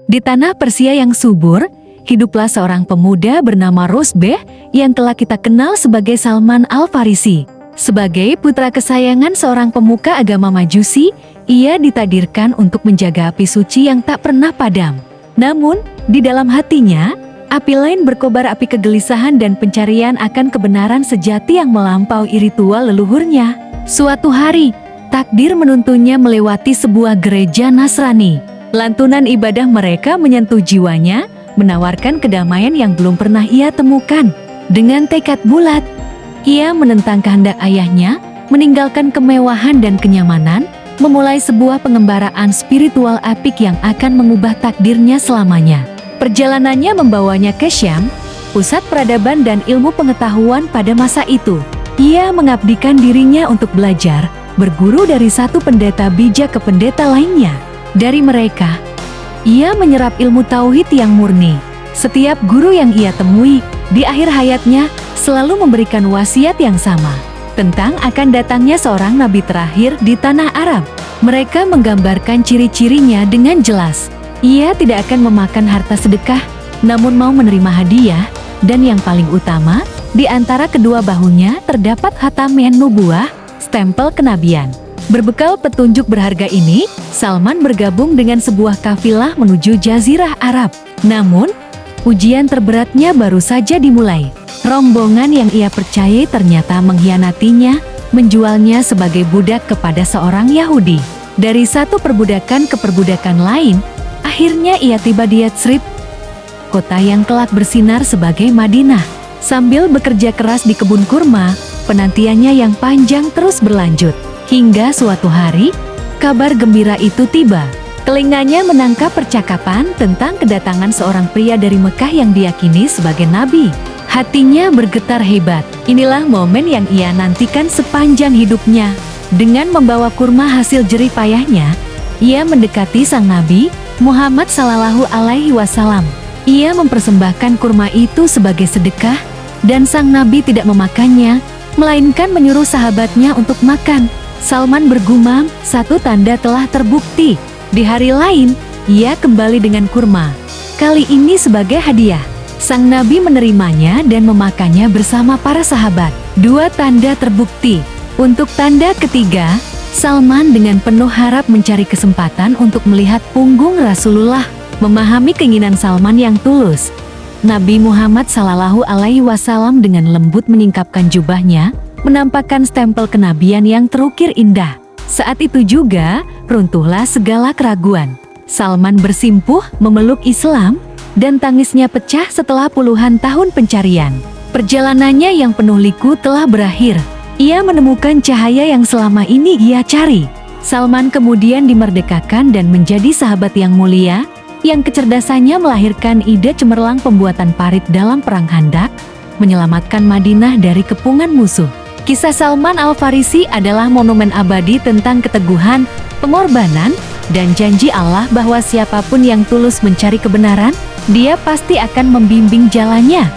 Di tanah Persia yang subur, hiduplah seorang pemuda bernama Rosbeh yang telah kita kenal sebagai Salman Al-Farisi. Sebagai putra kesayangan seorang pemuka agama Majusi, ia ditakdirkan untuk menjaga api suci yang tak pernah padam. Namun, di dalam hatinya, api lain berkobar, api kegelisahan dan pencarian akan kebenaran sejati yang melampaui ritual leluhurnya. Suatu hari, takdir menuntunnya melewati sebuah gereja Nasrani. Lantunan ibadah mereka menyentuh jiwanya, menawarkan kedamaian yang belum pernah ia temukan. Dengan tekad bulat, ia menentang kehendak ayahnya, meninggalkan kemewahan dan kenyamanan, memulai sebuah pengembaraan spiritual apik yang akan mengubah takdirnya selamanya. Perjalanannya membawanya ke Syam, pusat peradaban dan ilmu pengetahuan pada masa itu. Ia mengabdikan dirinya untuk belajar, berguru dari satu pendeta bijak ke pendeta lainnya. Dari mereka, ia menyerap ilmu tauhid yang murni. Setiap guru yang ia temui, di akhir hayatnya, selalu memberikan wasiat yang sama, tentang akan datangnya seorang nabi terakhir di tanah Arab. Mereka menggambarkan ciri-cirinya dengan jelas. Ia tidak akan memakan harta sedekah, namun mau menerima hadiah, dan yang paling utama, di antara kedua bahunya terdapat khatamen nubuah, stempel kenabian. Berbekal petunjuk berharga ini, Salman bergabung dengan sebuah kafilah menuju Jazirah Arab. Namun, ujian terberatnya baru saja dimulai. Rombongan yang ia percayai ternyata mengkhianatinya, menjualnya sebagai budak kepada seorang Yahudi. Dari satu perbudakan ke perbudakan lain, akhirnya ia tiba di Yatsrib, kota yang kelak bersinar sebagai Madinah. Sambil bekerja keras di kebun kurma, penantiannya yang panjang terus berlanjut. Hingga suatu hari, kabar gembira itu tiba. Telinganya menangkap percakapan tentang kedatangan seorang pria dari Mekah yang diyakini sebagai nabi. Hatinya bergetar hebat. Inilah momen yang ia nantikan sepanjang hidupnya. Dengan membawa kurma hasil jerih payahnya, ia mendekati sang nabi, Muhammad Sallallahu Alaihi Wasallam. Ia mempersembahkan kurma itu sebagai sedekah, dan sang nabi tidak memakannya, melainkan menyuruh sahabatnya untuk makan. Salman bergumam, satu tanda telah terbukti. Di hari lain, ia kembali dengan kurma, kali ini sebagai hadiah. Sang nabi menerimanya dan memakannya bersama para sahabat. Dua tanda terbukti. Untuk tanda ketiga, Salman dengan penuh harap mencari kesempatan untuk melihat punggung Rasulullah. Memahami keinginan Salman yang tulus, Nabi Muhammad Sallallahu Alaihi Wasallam dengan lembut menyingkapkan jubahnya, menampakkan stempel kenabian yang terukir indah. Saat itu juga, runtuhlah segala keraguan. Salman bersimpuh memeluk Islam, dan tangisnya pecah setelah puluhan tahun pencarian. Perjalanannya yang penuh liku telah berakhir. Ia menemukan cahaya yang selama ini ia cari. Salman kemudian dimerdekakan dan menjadi sahabat yang mulia, yang kecerdasannya melahirkan ide cemerlang pembuatan parit dalam Perang Khandak, menyelamatkan Madinah dari kepungan musuh. Kisah Salman Al-Farisi adalah monumen abadi tentang keteguhan, pengorbanan, dan janji Allah bahwa siapapun yang tulus mencari kebenaran, Dia pasti akan membimbing jalannya.